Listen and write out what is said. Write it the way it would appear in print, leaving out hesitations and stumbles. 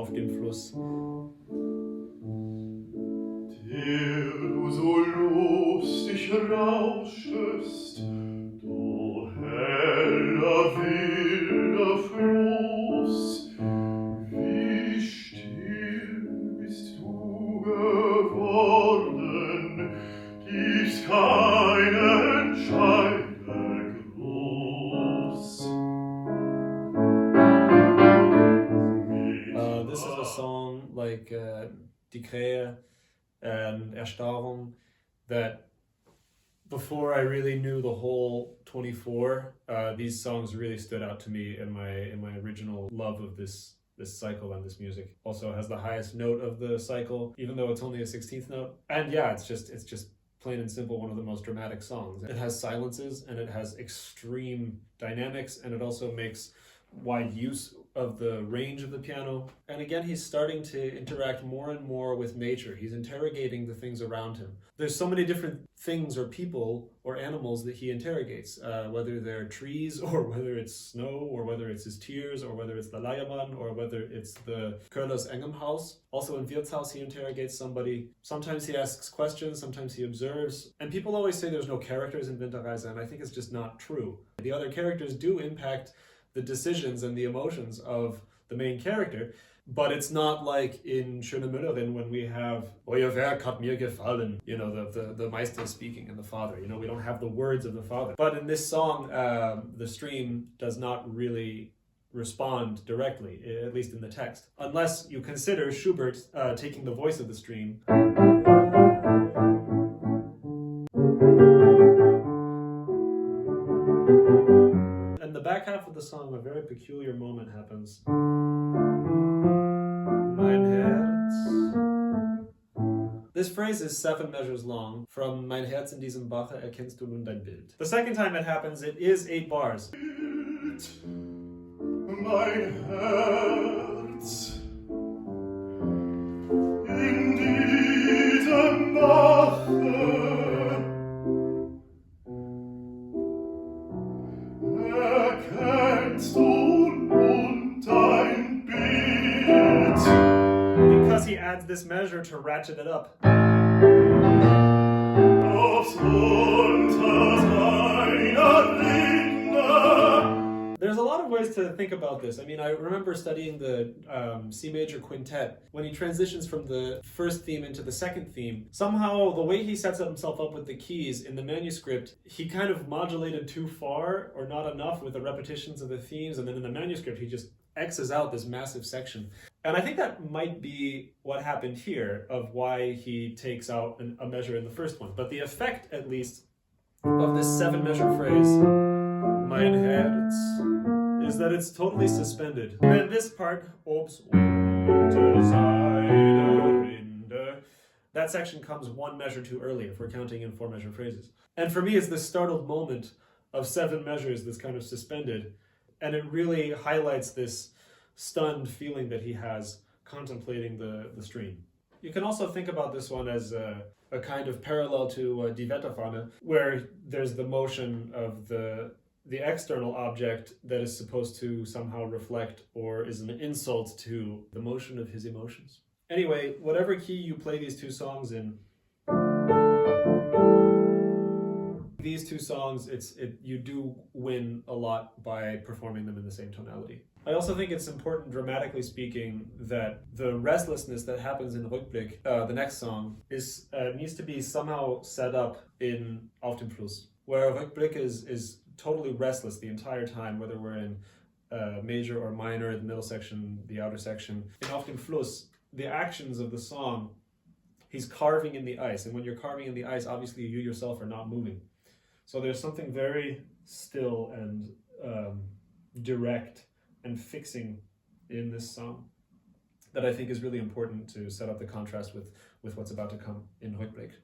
auf dem Fluss. Der du so lustig rauschest, du heller wilder Fluss, wie still bist du geworden, dies keinen Scheide groß. This is a song like Die Krähe and Erstarrung that before I really knew the whole 24, these songs really stood out to me in my original love of this cycle and this music. Also has the highest note of the cycle, even though it's only a 16th note. And yeah, it's just plain and simple one of the most dramatic songs. It has silences and it has extreme dynamics, and it also makes wide use of the range of the piano. And again, he's starting to interact more and more with nature. He's interrogating the things around him. There's so many different things or people or animals that he interrogates, whether they're trees or whether it's snow or whether it's his tears or whether it's the Leiermann or whether it's the Köhlers Engemhaus. Also in Wirtshaus, he interrogates somebody. Sometimes he asks questions, sometimes he observes. And people always say there's no characters in Winterreise, and I think it's just not true. The other characters do impact the decisions and the emotions of the main character, but it's not like in Schöne Müllerin when we have Euer Werk hat mir gefallen, you know, the Meister speaking and the father, you know, we don't have the words of the father. But in this song, the stream does not really respond directly, at least in the text, unless you consider Schubert taking the voice of the stream. In the back half of the song, a very peculiar moment happens. Mein Herz. This phrase is 7 measures long, from Mein Herz in diesem Bache erkennst du nun dein Bild. The second time it happens, it is 8 bars. Mein Herz in diesem Bache erkennst du nun dein Bild. Because he adds this measure to ratchet it up. Aufs Unter seiner Linde. There's a lot of ways to think about this. I mean, I remember studying the C major quintet. When he transitions from the first theme into the second theme, somehow the way he sets himself up with the keys in the manuscript, he kind of modulated too far or not enough with the repetitions of the themes, and then in the manuscript he just X's out this massive section. And I think that might be what happened here, of why he takes out a measure in the first one. But the effect, at least, of this 7 measure phrase, Mein Herz, is that it's totally suspended. And then this part, Ob's unter seiner Rinde, that section comes 1 measure too early if we're counting in 4 measure phrases. And for me, it's this startled moment of 7 measures that's kind of suspended. And it really highlights this stunned feeling that he has contemplating the stream. You can also think about this one as a kind of parallel to Die Wetterfahne, where there's the motion of the external object that is supposed to somehow reflect or is an insult to the motion of his emotions. Anyway, whatever key you play these 2 songs in, these 2 songs, you do win a lot by performing them in the same tonality. I also think it's important, dramatically speaking, that the restlessness that happens in Rückblick, the next song, needs to be somehow set up in Auf dem Fluss, where Rückblick is totally restless the entire time, whether we're in major or minor, the middle section, the outer section. In Auf dem Fluss, the actions of the song, he's carving in the ice, and when you're carving in the ice, obviously you yourself are not moving. So there's something very still and direct and fixing in this song that I think is really important to set up the contrast with what's about to come in Rückblick.